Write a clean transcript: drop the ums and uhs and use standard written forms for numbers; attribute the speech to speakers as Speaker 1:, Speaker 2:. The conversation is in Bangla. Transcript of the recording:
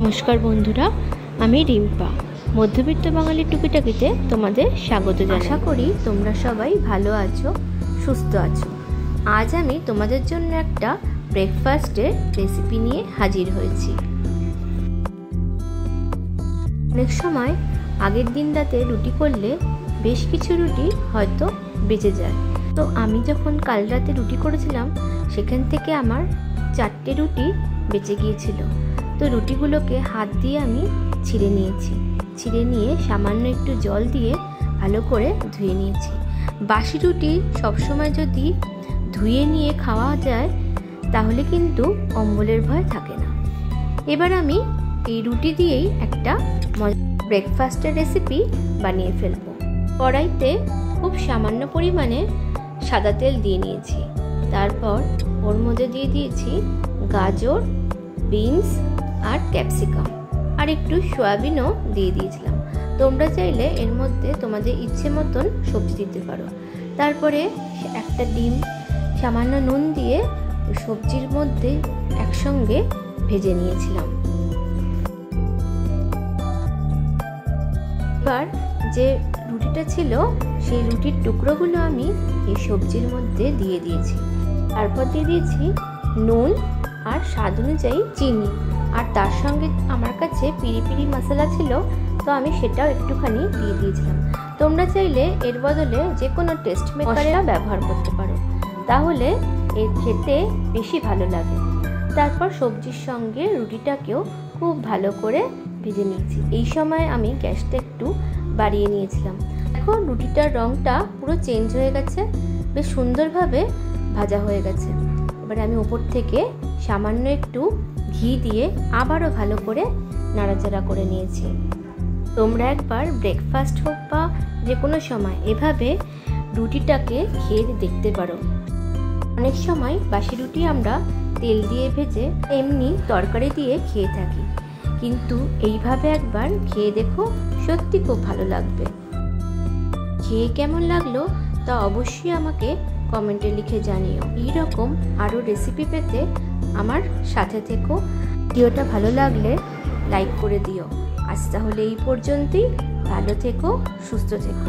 Speaker 1: নমস্কার বন্ধুরা, আমি রিম্পা। মধ্যবিত্ত বাঙালির টুকিটাকিতে তোমাদের স্বাগত জানাই। আশা করি তোমরা সবাই ভালো আছো, সুস্থ আছো। আজ আমি তোমাদের জন্য একটা ব্রেকফাস্টের রেসিপি নিয়ে হাজির হয়েছি। অনেক সময় আগের দিন রাতে রুটি করলে বেশ কিছু রুটি হয়তো বেঁচে যায়। তো আমি যখন কাল রাতে রুটি করেছিলাম সেখান থেকে আমার 4টে রুটি বেঁচে গিয়েছিল। তো রুটিগুলোকে হাত দিয়ে আমি ছিঁড়ে নিয়েছি। ছিঁড়ে নিয়ে সামান্য একটু জল দিয়ে ভালো করে ধুয়ে নিয়েছি। বাসি রুটি সবসময় যদি ধুয়ে নিয়ে খাওয়া যায় তাহলে কিন্তু অম্বলের ভয় থাকে না। এবার আমি এই রুটি দিয়েই একটা ব্রেকফাস্টের রেসিপি বানিয়ে ফেলবো। কড়াইতে খুব সামান্য পরিমাণে সাদা তেল দিয়ে নিয়েছি। তারপর ওর মধ্যে দিয়ে দিয়েছি গাজর, বিনস আর ক্যাপসিকাম, আর একটু সয়াবিনও দিয়ে দিয়েছিলাম। তোমরা চাইলে এর মধ্যে তোমাদের ইচ্ছে মতন সবজি দিতে পারো। তারপরে একটা ডিম সামান্য নুন দিয়ে সবজির মধ্যে একসঙ্গে ভেজে নিয়েছিলাম। এবার যে রুটিটা ছিল সেই রুটির টুকরোগুলো আমি এই সবজির মধ্যে দিয়ে দিয়েছি। তারপর দিয়ে দিয়েছি নুন আর স্বাদ অনুযায়ী চিনি, আর তার সঙ্গে আমার কাছে পিরি পিরি মশলা ছিল, তো আমি সেটাও একটুখানি দিয়ে দিয়েছিলাম। তোমরা চাইলে এর বদলে যে কোনো টেস্ট মেকারও ব্যবহার করতে পারো, তাহলে এর খেতে বেশি ভালো লাগে। তারপর সবজির সঙ্গে রুটিটাকেও খুব ভালো করে ভেজে নিয়েছি। এই সময় আমি গ্যাসটা একটু বাড়িয়ে নিয়েছিলাম। এখন রুটিটার রঙটা পুরো চেঞ্জ হয়ে গেছে, বেশ সুন্দরভাবে ভাজা হয়ে গেছে। এবার আমি উপর থেকে সামান্য একটু ঘি দিয়ে আবারও ভালো করে নাড়াচাড়া করে নিয়েছি। তোমরা একবার ব্রেকফাস্ট হোক বা যে কোনো সময় এভাবে রুটিটাকে খেয়ে দেখতে পারো। অনেক সময় বাসি রুটি আমরা তেল দিয়ে ভেজে এমনি তরকারি দিয়ে খেয়ে থাকি, কিন্তু এইভাবে একবার খেয়ে দেখো, সত্যি খুব ভালো লাগবে। খেয়ে কেমন লাগলো তা অবশ্যই আমাকে কমেন্টে লিখে জানিও। এইরকম আরও রেসিপি পেতে আমার সাথে থেকো। ভিডিওটা ভালো লাগলে লাইক করে দিও। আজ তাহলে এই পর্যন্তই। ভালো থেকো, সুস্থ থেকো।